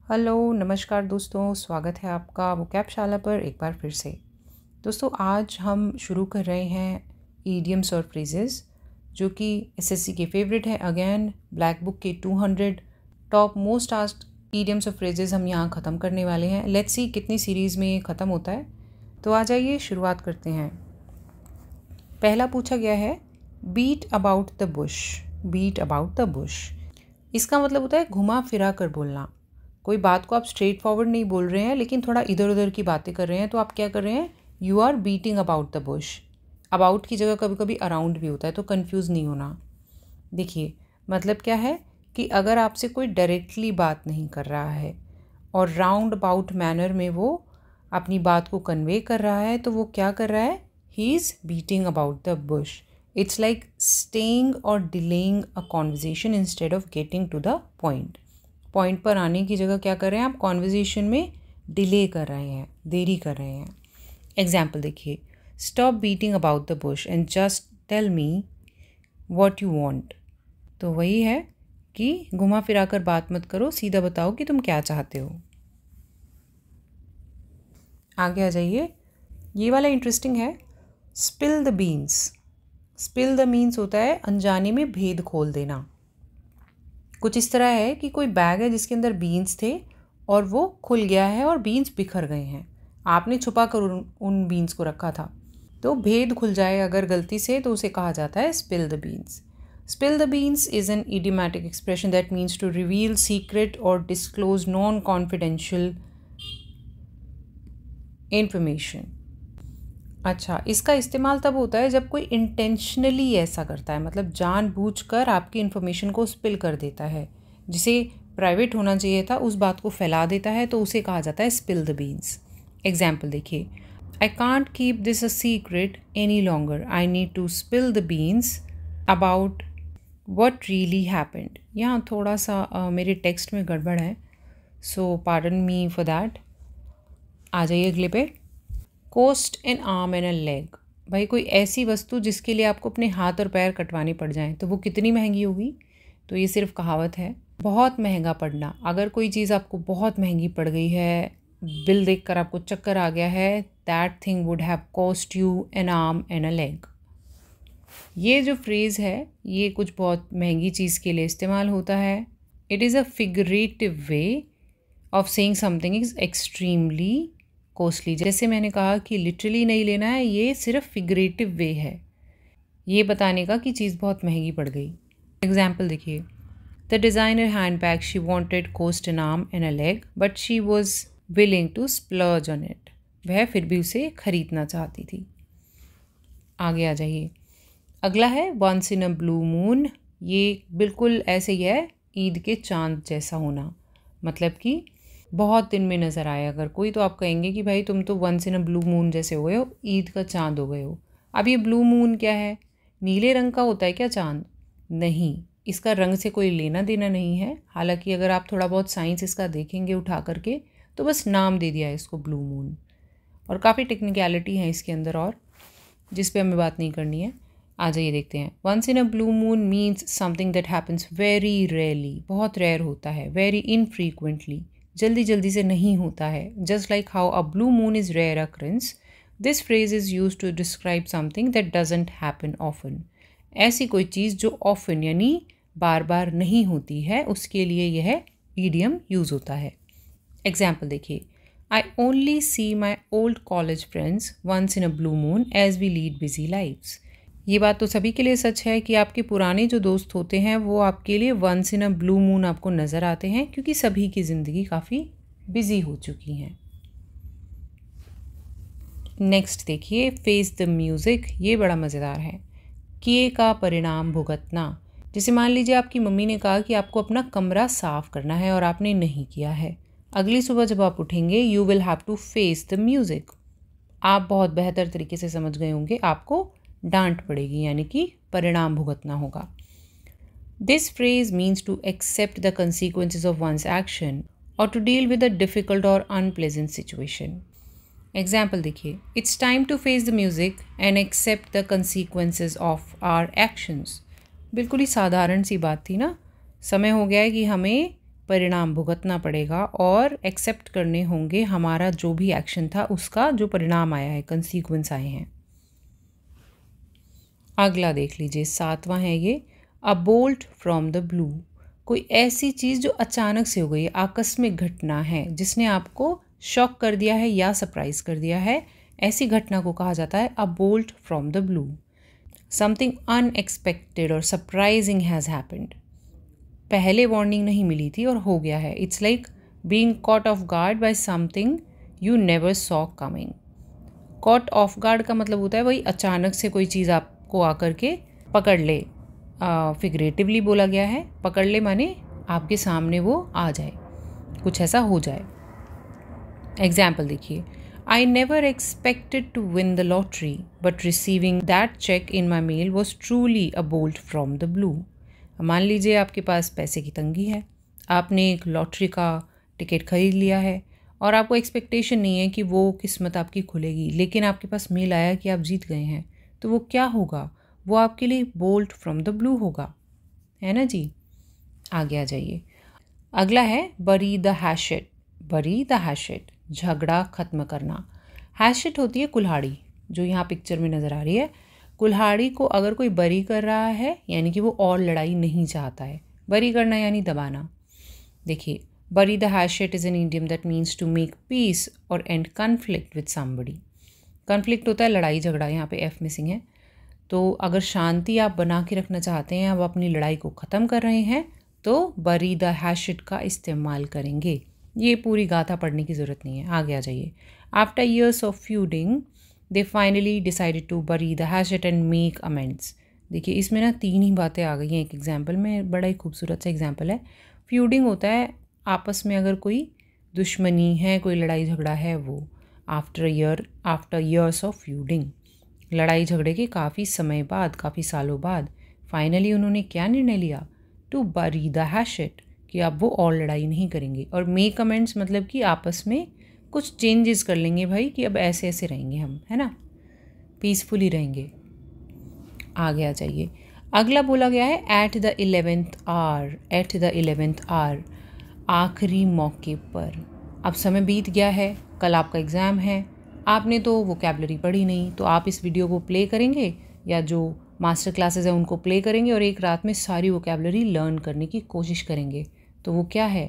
Hello नमस्कार दोस्तों, स्वागत है आपका वोकैबशाला पर एक बार फिर से। दोस्तों आज हम शुरू कर रहे हैं ईडियम्स और फ्रेजेस जो कि एसएससी के फेवरेट है। अगेन ब्लैक बुक के 200 टॉप मोस्ट आस्क्ड ईडियम्स और फ्रेजेस हम यहाँ ख़त्म करने वाले हैं। लेट्स सी कितनी सीरीज़ में ये ख़त्म होता है। तो आ जाइए शुरुआत करते हैं। पहला पूछा गया है beat about the bush. Beat about the bush इसका मतलब होता है घुमा फिरा कर बोलना। कोई बात को आप स्ट्रेट फॉरवर्ड नहीं बोल रहे हैं लेकिन थोड़ा इधर उधर की बातें कर रहे हैं, तो आप क्या कर रहे हैं, you are beating about the bush. About की जगह कभी कभी अराउंड भी होता है, तो कंफ्यूज नहीं होना। देखिए मतलब क्या है कि अगर आपसे कोई डायरेक्टली बात नहीं कर रहा है और राउंड अबाउट मैनर में वो अपनी बात को कन्वे कर रहा है, तो वो क्या कर रहा है, he is beating about the bush. It's like staying or delaying a conversation instead of getting to the point. Point पर आने की जगह क्या कर रहे हैं आप, कॉन्वर्जेशन में डिले कर रहे हैं, देरी कर रहे हैं। एग्जाम्पल देखिए, stop beating about the bush and just tell me what you want. तो वही है कि घुमा फिरा कर बात मत करो, सीधा बताओ कि तुम क्या चाहते हो। आगे आ जाइए, ये वाला इंटरेस्टिंग है, spill the beans. Spill the means होता है अनजाने में भेद खोल देना। कुछ इस तरह है कि कोई बैग है जिसके अंदर बीन्स थे और वो खुल गया है और बीन्स बिखर गए हैं। आपने छुपा कर उन बीन्स को रखा था, तो भेद खुल जाए अगर गलती से, तो उसे कहा जाता है spill the beans. Spill the beans is an idiomatic expression that means to reveal secret और डिस्क्लोज नॉन कॉन्फिडेंशियल इंफॉर्मेशन। अच्छा, इसका इस्तेमाल तब होता है जब कोई इंटेंशनली ऐसा करता है, मतलब जानबूझकर आपकी इन्फॉर्मेशन को स्पिल कर देता है, जिसे प्राइवेट होना चाहिए था उस बात को फैला देता है, तो उसे कहा जाता है स्पिल द बीन्स। एग्जाम्पल देखिए, I can't keep this a secret any longer, I need to spill the beans about what really happened. यहाँ थोड़ा सा मेरे टेक्स्ट में गड़बड़ है, so pardon me for that. आ जाइए अगले पे, cost an arm and a leg. भाई कोई ऐसी वस्तु जिसके लिए आपको अपने हाथ और पैर कटवाने पड़ जाएं, तो वो कितनी महंगी होगी। तो ये सिर्फ कहावत है। बहुत महंगा पड़ना, अगर कोई चीज़ आपको बहुत महंगी पड़ गई है, बिल देखकर आपको चक्कर आ गया है, that thing would have cost you N arm and a leg. ये जो फ्रेज़ है ये कुछ बहुत महंगी चीज़ के लिए इस्तेमाल होता है। It is a figurative way of saying something is extremely costly. जैसे मैंने कहा कि लिटरली नहीं लेना है, ये सिर्फ फिगरेटिव वे है ये बताने का कि चीज़ बहुत महंगी पड़ गई। एग्जाम्पल देखिए, the designer hand bag she wanted cost an arm and a leg but she was willing to splurge on it. वह फिर भी उसे खरीदना चाहती थी। आगे आ जाइए, अगला है once in a blue moon. ये बिल्कुल ऐसे ही है, ईद के चांद जैसा होना, मतलब कि बहुत दिन में नज़र आए अगर कोई, तो आप कहेंगे कि भाई तुम तो once in a blue moon जैसे हो गए हो, ईद का चांद हो गए हो। अब ये ब्लू मून क्या है, नीले रंग का होता है क्या चांद? नहीं, इसका रंग से कोई लेना देना नहीं है। हालांकि अगर आप थोड़ा बहुत साइंस इसका देखेंगे उठा करके, तो बस नाम दे दिया है इसको ब्लू मून, और काफ़ी टेक्निकलिटी है इसके अंदर और जिस पे हमें बात नहीं करनी है। आ जाइए देखते हैं, once in a blue moon means something that happens very rarely, बहुत रेयर होता है, वेरी इनफ्रीक्वेंटली, जल्दी जल्दी से नहीं होता है। Just like how a blue moon is rare occurrence, this phrase is use to describe something that doesn't happen often. ऐसी कोई चीज़ जो ऑफन यानी बार बार नहीं होती है, उसके लिए यह ईडियम यूज़ होता है। एग्जाम्पल देखिए, I only see my old college friends once in a blue moon as we lead busy lives. ये बात तो सभी के लिए सच है कि आपके पुराने जो दोस्त होते हैं वो आपके लिए once in a blue moon आपको नज़र आते हैं, क्योंकि सभी की ज़िंदगी काफ़ी बिजी हो चुकी हैं। नेक्स्ट देखिए, फेस द म्यूज़िक। ये बड़ा मज़ेदार है, किए का परिणाम भुगतना। जैसे मान लीजिए आपकी मम्मी ने कहा कि आपको अपना कमरा साफ़ करना है और आपने नहीं किया है। अगली सुबह जब आप उठेंगे, you will have to face the music. आप बहुत बेहतर तरीके से समझ गए होंगे, आपको डांट पड़ेगी, यानी कि परिणाम भुगतना होगा। This phrase means to accept the consequences of one's action or to deal with a difficult or unpleasant situation. Example देखिए, it's time to face the music and accept the consequences of our actions. बिल्कुल ही साधारण सी बात थी ना, समय हो गया है कि हमें परिणाम भुगतना पड़ेगा और एक्सेप्ट करने होंगे हमारा जो भी एक्शन था उसका जो परिणाम आया है, कंसीक्वेंस आए हैं। अगला देख लीजिए, 7वां है ये, अ बोल्ट फ्रॉम द ब्लू। कोई ऐसी चीज़ जो अचानक से हो गई, आकस्मिक घटना है जिसने आपको शॉक कर दिया है या सरप्राइज कर दिया है, ऐसी घटना को कहा जाता है a bolt from the blue. Something unexpected और सरप्राइजिंग हैज़ हैपेंड। पहले वार्निंग नहीं मिली थी और हो गया है। It's like being caught off guard by something you never saw coming. Caught off guard का मतलब होता है वही अचानक से कोई चीज़ आपको आकर के पकड़ ले। फिगरेटिवली बोला गया है, पकड़ ले माने आपके सामने वो आ जाए, कुछ ऐसा हो जाए। एग्जाम्पल देखिए, I never expected to win the lottery but receiving that cheque in my mail was truly a bolt from the blue. मान लीजिए आपके पास पैसे की तंगी है, आपने एक लॉटरी का टिकट खरीद लिया है और आपको एक्सपेक्टेशन नहीं है कि वो किस्मत आपकी खुलेगी, लेकिन आपके पास मेल आया कि आप जीत गए हैं, तो वो क्या होगा? वो आपके लिए बोल्ट फ्रॉम द ब्लू होगा, है ना जी। आगे आ जाइए, अगला है बरी द हैशेट। बरी द हैशेट, झगड़ा खत्म करना। हैशेट होती है कुल्हाड़ी, जो यहाँ पिक्चर में नज़र आ रही है। कुल्हाड़ी को अगर कोई बरी कर रहा है यानी कि वो और लड़ाई नहीं चाहता है। बरी करना यानी दबाना। देखिए, bury the hatchet is an idiom that means to make peace or end conflict with somebody. Conflict होता है लड़ाई झगड़ा, यहाँ पे एफ मिसिंग है। तो अगर शांति आप बना के रखना चाहते हैं, आप अपनी लड़ाई को ख़त्म कर रहे हैं, तो बरी द हैशेट का इस्तेमाल करेंगे। ये पूरी गाथा पढ़ने की ज़रूरत नहीं है, आगे आ जाइए। After years of feuding they finally decided to bury the hatchet and make amends. देखिए, इसमें ना 3 ही बातें आ गई हैं एक एग्जाम्पल में, बड़ा ही खूबसूरत सा एग्जाम्पल है। फ्यूडिंग होता है आपस में अगर कोई दुश्मनी है, कोई लड़ाई झगड़ा है, वो आफ्टर ईयर्स ऑफ फ्यूडिंग, लड़ाई झगड़े के काफ़ी समय बाद, काफ़ी सालों बाद फाइनली उन्होंने क्या निर्णय लिया? टू बरी द हैशेट, कि अब वो और लड़ाई नहीं करेंगे। और मेक अमेंड्स मतलब कि आपस में कुछ चेंजेस कर लेंगे भाई, कि अब ऐसे ऐसे रहेंगे हम, है ना, पीसफुली रहेंगे। आगे आ जाइए, अगला बोला गया है at the 11th hour. At the 11th hour, आखिरी मौके पर। अब समय बीत गया है, कल आपका एग्ज़ाम है, आपने तो वोकैबलरी पढ़ी नहीं, तो आप इस वीडियो को प्ले करेंगे या जो मास्टर क्लासेस हैं उनको प्ले करेंगे और एक रात में सारी वोकैबलरी लर्न करने की कोशिश करेंगे। तो वो क्या है?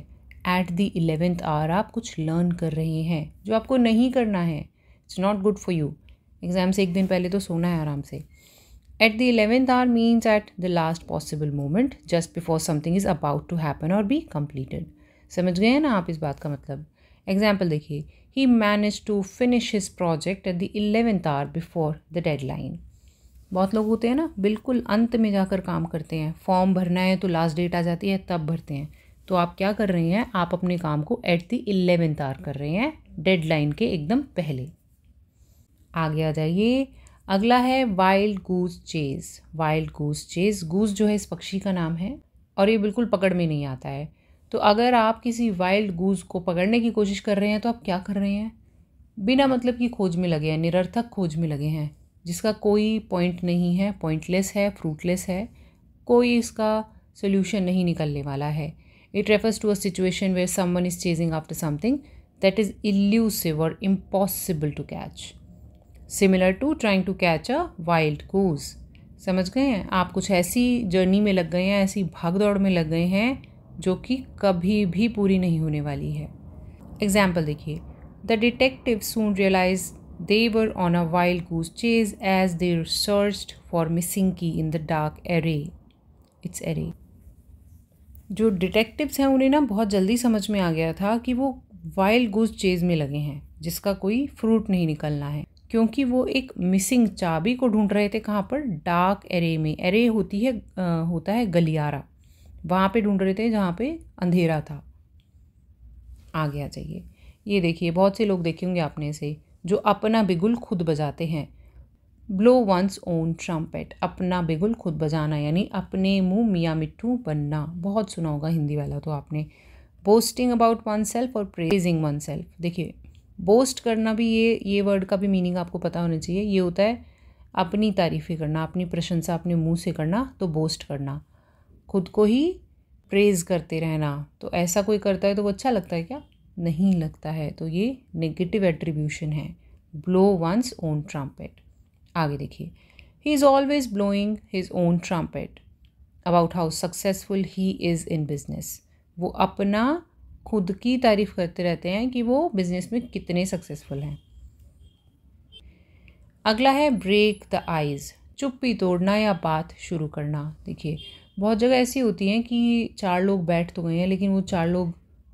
एट द 11th आवर आप कुछ लर्न कर रहे हैं जो आपको नहीं करना है। It's not good for you. Exam से एक दिन पहले तो सोना है आराम से। At the 11th hour means at the last possible moment, just before something is about to happen और बी कम्प्लीटेड। समझ गए हैं ना आप इस बात का मतलब? एग्जाम्पल देखिए, he manage to finish his project at the 11th hour before the deadline. बहुत लोग होते हैं ना, बिल्कुल अंत में जाकर काम करते हैं। फॉर्म भरना है तो लास्ट डेट आ जाती है तब भरते हैं। तो आप क्या कर रहे हैं? आप अपने काम को एट द 11th आवर कर रहे हैं, डेडलाइन के एकदम पहले। आगे आ जाइए, अगला है wild goose chase. Wild goose chase, goose जो है इस पक्षी का नाम है और ये बिल्कुल पकड़ में नहीं आता है। तो अगर आप किसी वाइल्ड गूस को पकड़ने की कोशिश कर रहे हैं तो आप क्या कर रहे हैं? बिना मतलब की खोज में लगे हैं, निरर्थक खोज में लगे हैं, जिसका कोई पॉइंट नहीं है, पॉइंटलेस है, फ्रूटलेस है, कोई इसका सोल्यूशन नहीं निकलने वाला है। It refers to a situation where someone is chasing after something that is elusive or impossible to catch, similar to trying to catch a wild goose. समझ गए हैं? आप कुछ ऐसी जर्नी में लग गए हैं, ऐसी भाग दौड़ में लग गए हैं जो कि कभी भी पूरी नहीं होने वाली है। एग्जाम्पल देखिए, the detective soon realise they were on a wild goose chase as they searched for missing key in the dark array. It's array. जो डिटेक्टिव्स हैं उन्हें ना बहुत जल्दी समझ में आ गया था कि वो वाइल्ड गूस चेज में लगे हैं जिसका कोई फ्रूट नहीं निकलना है, क्योंकि वो एक मिसिंग चाबी को ढूंढ रहे थे। कहाँ पर? डार्क एरे में। एरे होता है गलियारा, वहाँ पे ढूंढ रहे थे जहाँ पे अंधेरा था। आगे आ जाइए, ये देखिए, बहुत से लोग देखे होंगे आपने इसे, जो अपना बिगुल खुद बजाते हैं। ब्लो वंस ओन ट्रम्पेट, अपना बिगुल खुद बजाना यानी अपने मुंह मियाँ मिट्ठू बनना। बहुत सुना होगा हिंदी वाला तो आपने। बोस्टिंग अबाउट वन सेल्फ और प्रेजिंग वन सेल्फ। देखिए, बोस्ट करना भी, ये वर्ड का भी मीनिंग आपको पता होना चाहिए। ये होता है अपनी तारीफ़ें करना, अपनी प्रशंसा अपने मुंह से करना, तो बोस्ट करना। खुद को ही प्रेज करते रहना, तो ऐसा कोई करता है तो वो अच्छा लगता है क्या? नहीं लगता है। तो ये नेगेटिव एट्रीब्यूशन है, ब्लो वंस ओन ट्रम्पेट। आगे देखिए, he is always blowing his own trumpet about how successful he is in business. वो अपना खुद की तारीफ करते रहते हैं कि वो बिजनेस में कितने सक्सेसफुल हैं। अगला है ब्रेक द आइज़, चुप्पी तोड़ना या बात शुरू करना। देखिए, बहुत जगह ऐसी होती हैं कि 4 लोग बैठ तो गए हैं लेकिन वो 4 लोग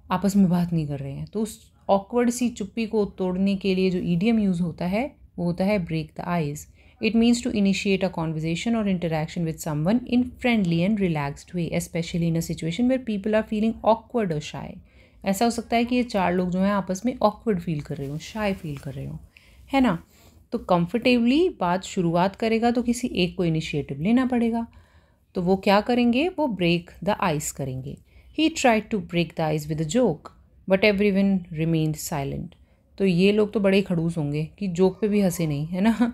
आपस में बात नहीं कर रहे हैं, तो उस ऑकवर्ड सी चुप्पी को तोड़ने के लिए जो ईडियम यूज़ होता है वो होता है break the ice. It means to initiate a conversation or interaction with someone in friendly and relaxed way, specially in a situation where people are feeling awkward or shy. ऐसा हो सकता है कि ये 4 लोग जो हैं आपस में ऑकवर्ड फील कर रहे हो, शाय फील कर रहे हो, है ना। तो कंफर्टेबली बात शुरुआत करेगा तो किसी एक को इनिशिएटिव लेना पड़ेगा। तो वो क्या करेंगे? वो ब्रेक द आइस करेंगे। He tried to break the ice with a joke but everyone remained silent. तो ये लोग तो बड़े ही खड़ूस होंगे कि जोक पे भी हंसे नहीं, है ना।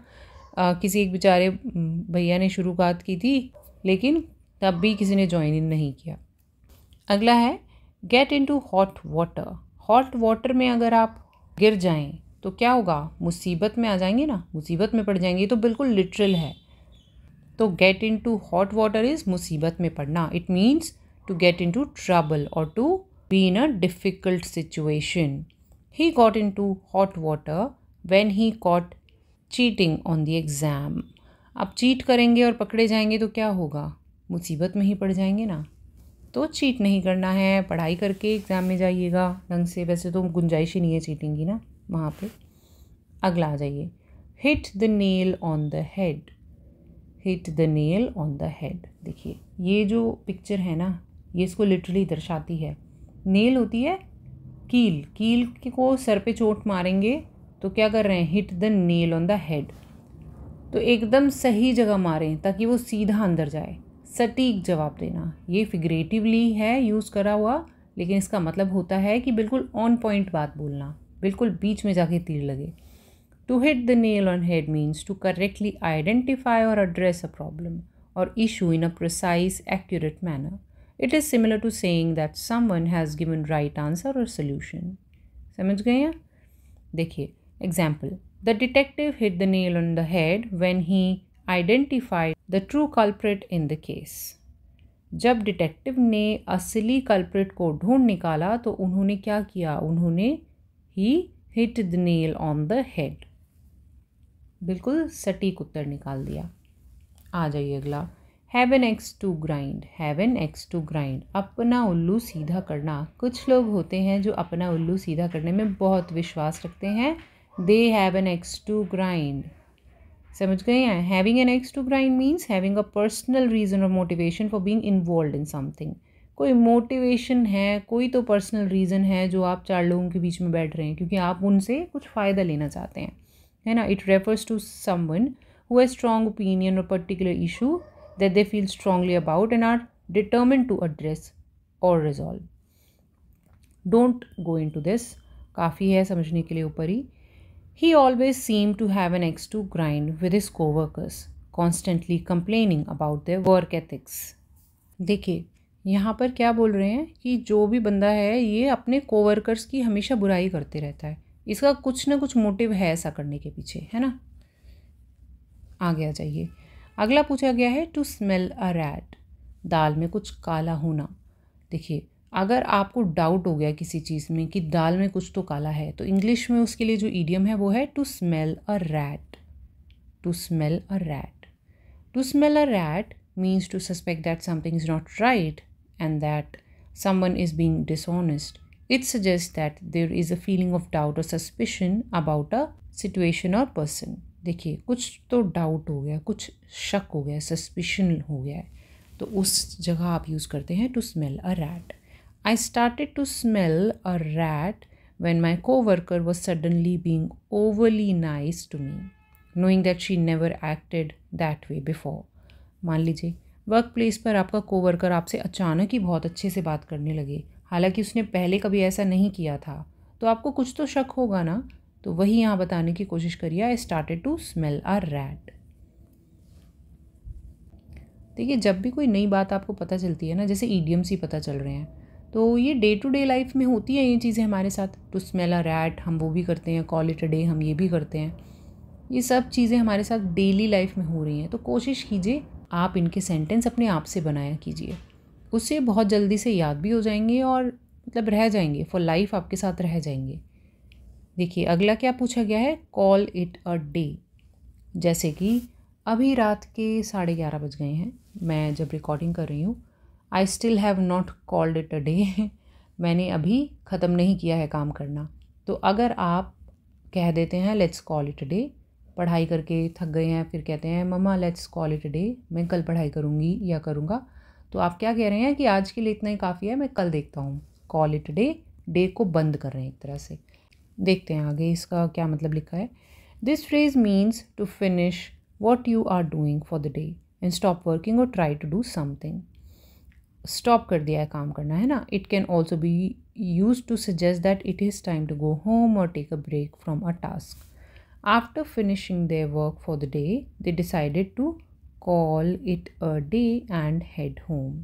किसी एक बेचारे भैया ने शुरुआत की थी लेकिन तब भी किसी ने ज्वाइन इन नहीं किया। अगला है gate into hot water. Hot water में अगर आप गिर जाएं तो क्या होगा? मुसीबत में आ जाएंगे ना, मुसीबत में पड़ जाएंगे। तो बिल्कुल लिटरल है। तो get into hot water is मुसीबत में पड़ना। It means to get into trouble or to be in a difficult situation. He got into hot water when he caught cheating on the exam. अब cheat करेंगे और पकड़े जाएंगे तो क्या होगा? मुसीबत में ही पड़ जाएंगे ना। तो चीट नहीं करना है, पढ़ाई करके एग्ज़ाम में जाइएगा ढंग से। वैसे तो गुंजाइश ही नहीं है चीटिंग की ना वहाँ पे। अगला आ जाइए, hit the nail on the head. Hit the nail on the head. देखिए, ये जो पिक्चर है ना, ये इसको लिटरली दर्शाती है। नेल होती है कील, कील को सर पे चोट मारेंगे तो क्या कर रहे हैं? Hit the nail on the head. तो एकदम सही जगह मारें ताकि वो सीधा अंदर जाए। सटीक जवाब देना, ये फिगरेटिवली है यूज़ करा हुआ, लेकिन इसका मतलब होता है कि बिल्कुल ऑन पॉइंट बात बोलना, बिल्कुल बीच में जाके तीर लगे। To hit the nail on head means to correctly identify or address a problem or issue in a precise, accurate manner. It is similar to saying that someone has given right answer or solution. समझ गए हैं? देखिए, example. The detective hit the nail on the head when he identified the true culprit in the case. जब detective ने असली culprit को ढूंढ निकाला तो उन्होंने क्या किया? उन्होंने he hit the nail on the head. बिल्कुल सटीक उत्तर निकाल दिया। आ जाइए अगला, have an axe to grind. Have an axe to grind, अपना उल्लू सीधा करना। कुछ लोग होते हैं जो अपना उल्लू सीधा करने में बहुत विश्वास रखते हैं। They have an axe to grind. समझ गए हैं? Having an axe to grind means having a personal reason or motivation for being involve in something. कोई मोटिवेशन है, कोई तो पर्सनल रीज़न है जो आप 4 लोगों के बीच में बैठ रहे हैं क्योंकि आप उनसे कुछ फ़ायदा लेना चाहते हैं, है ना। It refers to someone who has strong opinion or particular issue that they feel strongly about and are determined to address or resolve. Don't go into this, काफ़ी है समझने के लिए ऊपर ही। He always seemed to have an axe to grind with his co-workers, constantly complaining about their work ethics. देखिए, यहाँ पर क्या बोल रहे हैं कि जो भी बंदा है ये अपने कोवर्कर्स की हमेशा बुराई करते रहता है। इसका कुछ ना कुछ मोटिव है ऐसा करने के पीछे, है ना। आगे आ जाइए, अगला पूछा गया है टू स्मेल अ रैट, दाल में कुछ काला होना। देखिए, अगर आपको डाउट हो गया किसी चीज़ में कि दाल में कुछ तो काला है, तो इंग्लिश में उसके लिए जो ईडियम है वो है to smell a rat. To smell a rat. To smell a rat means to suspect that something is not right and that someone is being dishonest. It suggest that there is a feeling of doubt और suspicion about a situation और person. देखिए, कुछ तो doubt हो गया, कुछ शक हो गया, सस्पिशन हो गया है, तो उस जगह आप यूज़ करते हैं to smell a rat. I started to smell a rat when my coworker was suddenly being overly nice to me, knowing that she never acted that way before. मान लीजिए वर्क प्लेस पर आपका co-worker आपसे अचानक ही बहुत अच्छे से बात करने लगे, हालांकि उसने पहले कभी ऐसा नहीं किया था, तो आपको कुछ तो शक होगा ना। तो वही यहाँ बताने की कोशिश करिए, I started to smell a rat. देखिए, जब भी कोई नई बात आपको पता चलती है ना, जैसे ईडियम्स ही पता चल रहे हैं, तो ये डे टू डे लाइफ में होती हैं ये चीज़ें हमारे साथ। टू स्मेल अ रैट, हम वो भी करते हैं। कॉल इट अ डे, हम ये भी करते हैं। ये सब चीज़ें हमारे साथ डेली लाइफ में हो रही हैं। तो कोशिश कीजिए आप इनके सेंटेंस अपने आप से बनाया कीजिए, उससे बहुत जल्दी से याद भी हो जाएंगे और मतलब रह जाएंगे, फॉर लाइफ आपके साथ रह जाएंगे। देखिए अगला क्या पूछा गया है, कॉल इट अ डे। जैसे कि अभी रात के 11:30 बज गए हैं, मैं जब रिकॉर्डिंग कर रही हूँ। I still have not called it a day. मैंने अभी ख़त्म नहीं किया है काम करना। तो अगर आप कह देते हैं let's call it a day, पढ़ाई करके थक गए हैं, फिर कहते हैं मम्मा let's call it a day, मैं कल पढ़ाई करूँगी या करूँगा, तो आप क्या कह रहे हैं कि आज के लिए इतना ही काफ़ी है, मैं कल देखता हूँ। Call it a day, day को बंद कर रहे हैं एक तरह से। देखते हैं आगे इसका क्या मतलब लिखा है। This phrase means to finish what you are doing for the day and stop working or try to do something. Stop कर दिया है काम करना, है ना। It can also be use to suggest that it is time to go home or take a break from a task. After finishing their work for the day they decided to call it a day and head home.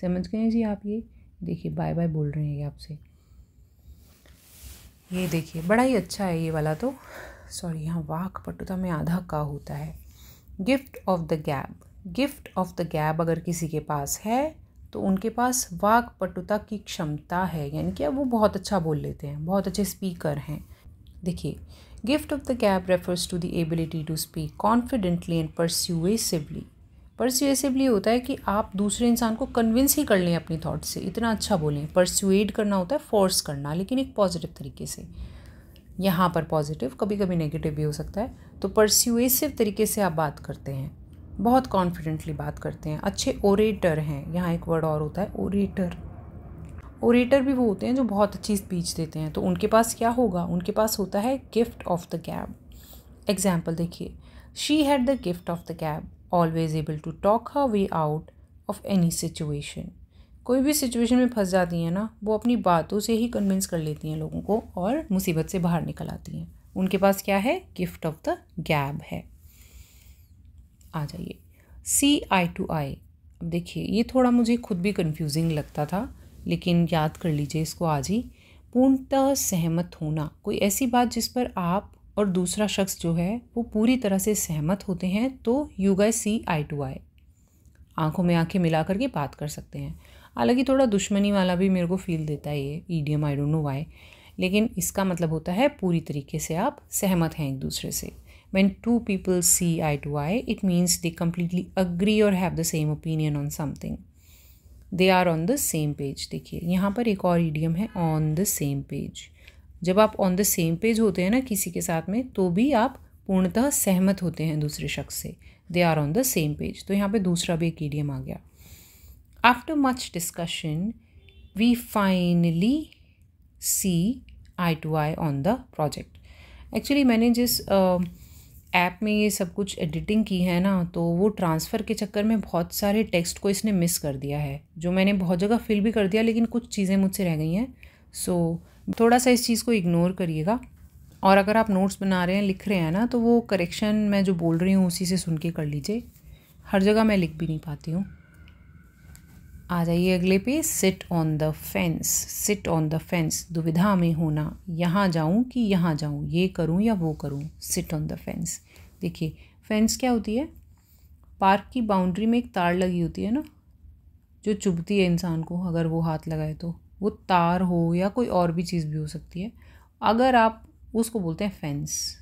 समझ गए जी आप। ये देखिए bye bye बोल रहे हैं ये आपसे। ये देखिए बड़ा ही अच्छा है ये वाला। तो सॉरी, यहाँ वाक पटुता में आधा का होता है। गिफ्ट ऑफ द गैब। गिफ्ट ऑफ द गैब अगर किसी के पास है तो उनके पास वाक पटुता की क्षमता है, यानी कि वो बहुत अच्छा बोल लेते हैं, बहुत अच्छे स्पीकर हैं। देखिए, gift of the gab refers to the ability to speak confidently and persuasively. Persuasively होता है कि आप दूसरे इंसान को कन्विंस ही कर लें अपनी थॉट से, इतना अच्छा बोलें। परस्यूएड करना होता है फोर्स करना, लेकिन एक पॉजिटिव तरीके से। यहाँ पर पॉजिटिव, कभी कभी नेगेटिव भी हो सकता है। तो परस्यूएसिव तरीके से आप बात करते हैं, बहुत कॉन्फिडेंटली बात करते हैं, अच्छे ओरेटर हैं। यहाँ एक वर्ड और होता है ओरेटर। ओरेटर भी वो होते हैं जो बहुत अच्छी स्पीच देते हैं। तो उनके पास क्या होगा, उनके पास होता है gift of the gab. Example देखिए, she had the gift of the gab, always able to talk her way out of any situation. कोई भी सिचुएशन में फंस जाती हैं ना, वो अपनी बातों से ही कन्विंस कर लेती हैं लोगों को और मुसीबत से बाहर निकल आती हैं। उनके पास क्या है, गिफ्ट ऑफ द गैब है। आ जाइए, सी आई टू आई। अब देखिए ये थोड़ा मुझे खुद भी कंफ्यूजिंग लगता था, लेकिन याद कर लीजिए इसको आज ही। पूर्णतः सहमत होना, कोई ऐसी बात जिस पर आप और दूसरा शख्स जो है वो पूरी तरह से सहमत होते हैं, तो you guys see eye to eye. आंखों में आंखें मिला करके बात कर सकते हैं। हालांकि थोड़ा दुश्मनी वाला भी मेरे को फील देता है ये idiom, I don't know why, लेकिन इसका मतलब होता है पूरी तरीके से आप सहमत हैं एक दूसरे से। When two people see eye to eye, it means they completely agree or have the same opinion on something. They are on the same page. देखिए यहाँ पर एक और idiom है on the same page. जब आप on the same page होते हैं ना किसी के साथ में, तो भी आप पूर्णतः सहमत होते हैं दूसरे शख्स से। They are on the same page. तो यहाँ पे दूसरा भी एक idiom आ गया। After much discussion, we finally see eye to eye on the project. Actually मैंने जिस ऐप में ये सब कुछ एडिटिंग की है ना, तो वो ट्रांसफ़र के चक्कर में बहुत सारे टेक्स्ट को इसने मिस कर दिया है, जो मैंने बहुत जगह फिल भी कर दिया, लेकिन कुछ चीज़ें मुझसे रह गई हैं। सो थोड़ा सा इस चीज़ को इग्नोर करिएगा। और अगर आप नोट्स बना रहे हैं, लिख रहे हैं ना, तो वो करेक्शन मैं जो बोल रही हूँ उसी से सुन के कर लीजिए। हर जगह मैं लिख भी नहीं पाती हूँ। आ जाइए अगले पे, seat on the fence. Seat on the fence, दुविधा में होना, यहाँ जाऊँ कि यहाँ जाऊँ, ये करूँ या वो करूँ। Seat on the fence. देखिए फेंस क्या होती है, पार्क की बाउंड्री में एक तार लगी होती है ना, जो चुभती है इंसान को अगर वो हाथ लगाए, तो वो तार हो या कोई और भी चीज़ भी हो सकती है। अगर आप उसको बोलते हैं फेंस,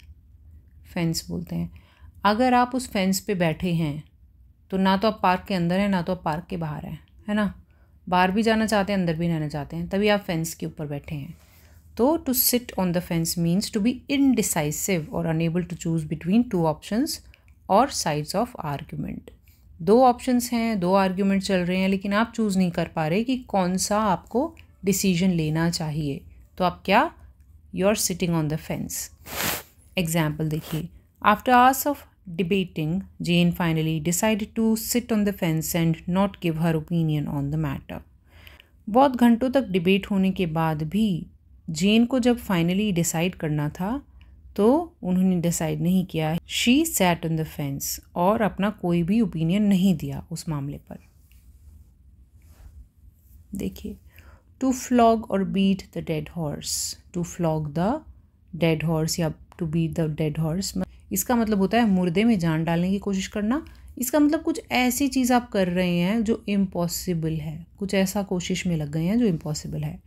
फेंस बोलते हैं। अगर आप उस फेंस पे बैठे हैं तो ना तो आप पार्क के अंदर हैं, ना तो आप पार्क के बाहर हैं, है ना। बाहर भी जाना चाहते हैं, अंदर भी रहना चाहते हैं, तभी आप फेंस के ऊपर बैठे हैं। तो to sit on the fence means to be indecisive or unable to choose between two options or sides of argument. दो ऑप्शंस हैं, दो आर्ग्यूमेंट चल रहे हैं, लेकिन आप चूज़ नहीं कर पा रहे कि कौन सा आपको डिसीजन लेना चाहिए। तो आप क्या, you are sitting on the fence. Example देखिए, after hours of debating, Jane finally decided to sit on the fence and not give her opinion on the matter. बहुत घंटों तक डिबेट होने के बाद भी जेन को जब फाइनली डिसाइड करना था, तो उन्होंने डिसाइड नहीं किया। She sat on the fence, और अपना कोई भी ओपिनियन नहीं दिया उस मामले पर। देखिए, to flog or beat the dead horse. To flog the dead horse या to beat the dead horse, इसका मतलब होता है मुर्दे में जान डालने की कोशिश करना। इसका मतलब कुछ ऐसी चीज़ आप कर रहे हैं जो इम्पॉसिबल है, कुछ ऐसा कोशिश में लग गए हैं जो इम्पॉसिबल है।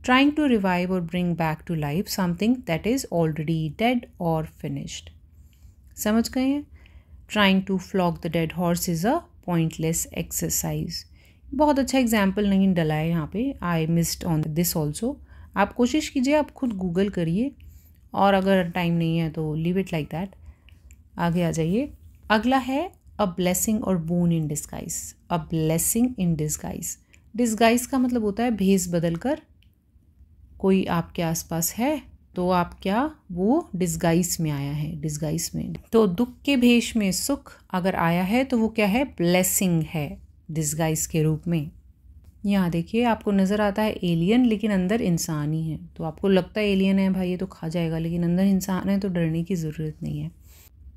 Trying to revive or bring back to life something that is already dead or finished. समझ गए हैं? Trying to flog the dead horse is a pointless exercise. बहुत अच्छा एग्जाम्पल नहीं डला है यहाँ पे। I missed on this also. आप कोशिश कीजिए, आप खुद गूगल करिए, और अगर टाइम नहीं है तो leave it like that. आगे आ जाइए। अगला है a blessing or boon in disguise. A blessing in disguise. Disguise का मतलब होता है भेष बदल कर कोई आपके आसपास है तो आप क्या, वो डिस्गाइज में आया है, डिस्गाइज में। तो दुख के भेष में सुख अगर आया है तो वो क्या है, ब्लेसिंग है डिस्गाइज के रूप में। यहाँ देखिए, आपको नज़र आता है एलियन, लेकिन अंदर इंसान ही है। तो आपको लगता है एलियन है भाई ये तो खा जाएगा, लेकिन अंदर इंसान है तो डरने की ज़रूरत नहीं है।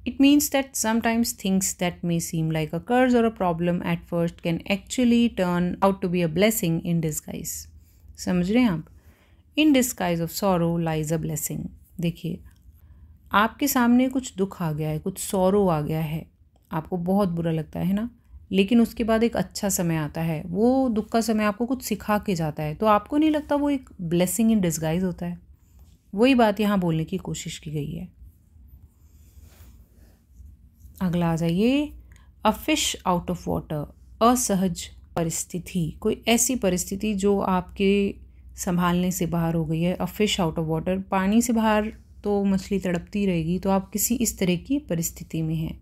It means that sometimes things that may seem like a curse और a problem at first can actually turn out to be a blessing in disguise. समझ रहे हैं आप? In disguise of sorrow lies a blessing. देखिए, आपके सामने कुछ दुख आ गया है, कुछ सॉरो आ गया है, आपको बहुत बुरा लगता है ना, लेकिन उसके बाद एक अच्छा समय आता है, वो दुख का समय आपको कुछ सिखा के जाता है, तो आपको नहीं लगता वो एक ब्लेसिंग इन डिस्गाइज होता है? वही बात यहाँ बोलने की कोशिश की गई है। अगला आ जाइए, अ फिश आउट ऑफ वाटर। असहज परिस्थिति, कोई ऐसी परिस्थिति जो आपके संभालने से बाहर हो गई है। अ फिश आउट ऑफ वाटर, पानी से बाहर तो मछली तड़पती रहेगी, तो आप किसी इस तरह की परिस्थिति में हैं।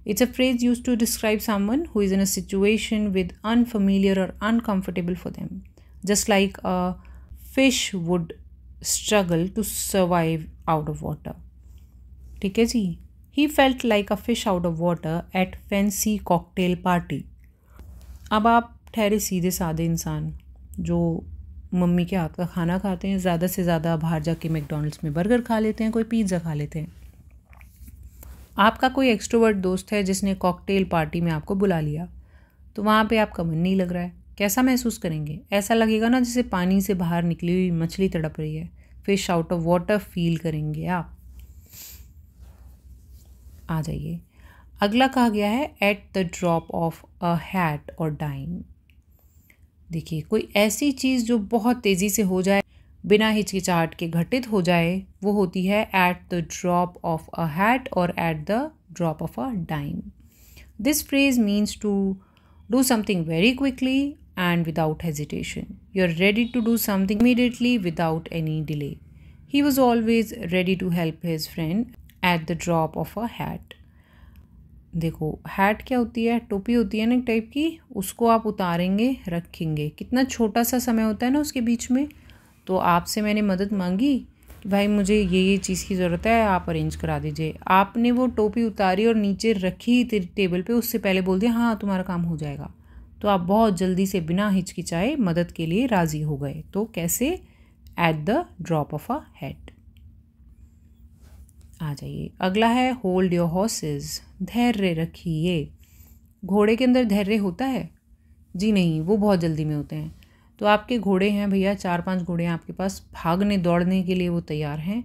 It's a phrase use to describe someone who is in a situation with unfamiliar or uncomfortable for them, just like a fish would struggle to survive out of water. ठीक है जी। He felt like a fish out of water at fancy cocktail party. अब आप ठहरे सीधे साधे इंसान जो मम्मी के हाथ का खाना खाते हैं, ज़्यादा से ज़्यादा बाहर जाके मैकडॉनल्ड्स में बर्गर खा लेते हैं, कोई पिज़्ज़ा खा लेते हैं। आपका कोई एक्सट्रोवर्ट दोस्त है जिसने कॉकटेल पार्टी में आपको बुला लिया, तो वहाँ पे आपका मन नहीं लग रहा है, कैसा महसूस करेंगे? ऐसा लगेगा ना जैसे पानी से बाहर निकली हुई मछली तड़प रही है। Fish out of water feel करेंगे आप। आ जाइए, अगला कहा गया है at the drop of a hat और डाइम। देखिए, कोई ऐसी चीज़ जो बहुत तेज़ी से हो जाए, बिना हिचकिचाहट के घटित हो जाए, वो होती है at the drop of a hat or at the drop of a dime. This phrase means to do something very quickly and without hesitation. You are ready to do something immediately without any delay. He was always ready to help his friend at the drop of a hat. देखो, hat क्या होती है, टोपी होती है ना एक type की, उसको आप उतारेंगे रखेंगे, कितना छोटा सा समय होता है ना उसके बीच में। तो आपसे मैंने मदद मांगी कि भाई मुझे ये चीज़ की ज़रूरत है, आप अरेंज करा दीजिए। आपने वो टोपी उतारी और नीचे रखी टेबल पे, उससे पहले बोल दिया हाँ तुम्हारा काम हो जाएगा, तो आप बहुत जल्दी से बिना हिचकिचाए मदद के लिए राज़ी हो गए। तो कैसे? At the drop of a hat. आ जाइए, अगला है होल्ड योर हॉर्सेस। धैर्य रखिए। घोड़े के अंदर धैर्य होता है? जी नहीं, वो बहुत जल्दी में होते हैं। तो आपके घोड़े हैं भैया, 4-5 घोड़े हैं आपके पास, भागने दौड़ने के लिए वो तैयार हैं,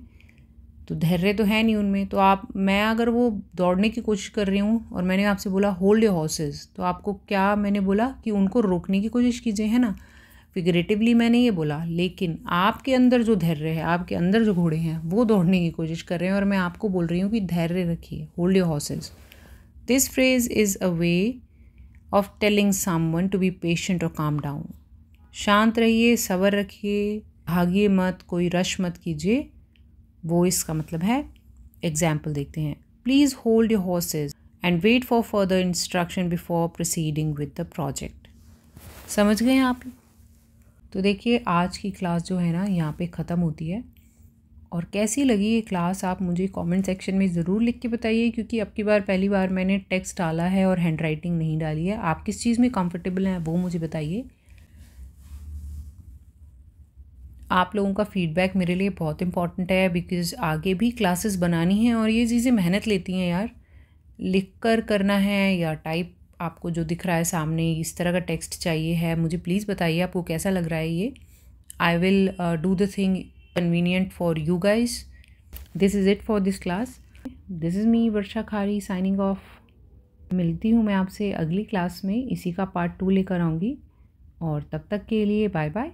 तो धैर्य तो है नहीं उनमें। तो मैं अगर वो दौड़ने की कोशिश कर रही हूँ और मैंने आपसे बोला होल्ड योर हॉर्सेस, तो आपको क्या मैंने बोला कि उनको रोकने की कोशिश कीजिए, है ना? फिगरेटिवली मैंने ये बोला, लेकिन आपके अंदर जो धैर्य है, आपके अंदर जो घोड़े हैं वो दौड़ने की कोशिश कर रहे हैं, और मैं आपको बोल रही हूँ कि धैर्य रखिए, hold your horses. This phrase is a way of telling someone to be patient और काम डाउन। शांत रहिए, सब्र रखिए, भागिए मत, कोई रश मत कीजिए, वो इसका मतलब है। एग्जाम्पल देखते हैं। Please hold your horses and wait for further instruction before proceeding with the project. समझ गए आप? तो देखिए, आज की क्लास जो है ना यहाँ पे ख़त्म होती है। और कैसी लगी ये क्लास आप मुझे कमेंट सेक्शन में ज़रूर लिख के बताइए, क्योंकि अब की बार पहली बार मैंने टेक्स्ट डाला है और हैंड राइटिंग नहीं डाली है। आप किस चीज़ में कंफर्टेबल हैं वो मुझे बताइए। आप लोगों का फीडबैक मेरे लिए बहुत इंपॉर्टेंट है, बिकॉज़ आगे भी क्लासेस बनानी हैं और ये चीज़ें मेहनत लेती हैं यार। लिख कर करना है या टाइप आपको जो दिख रहा है सामने इस तरह का टेक्स्ट चाहिए है, मुझे प्लीज़ बताइए आपको कैसा लग रहा है ये। I will do the thing convenient for you guys. This is it for this class. This is me Varsha Khari signing off. मिलती हूँ मैं आपसे अगली क्लास में, इसी का पार्ट 2 लेकर आऊँगी, और तब तक के लिए बाय बाय।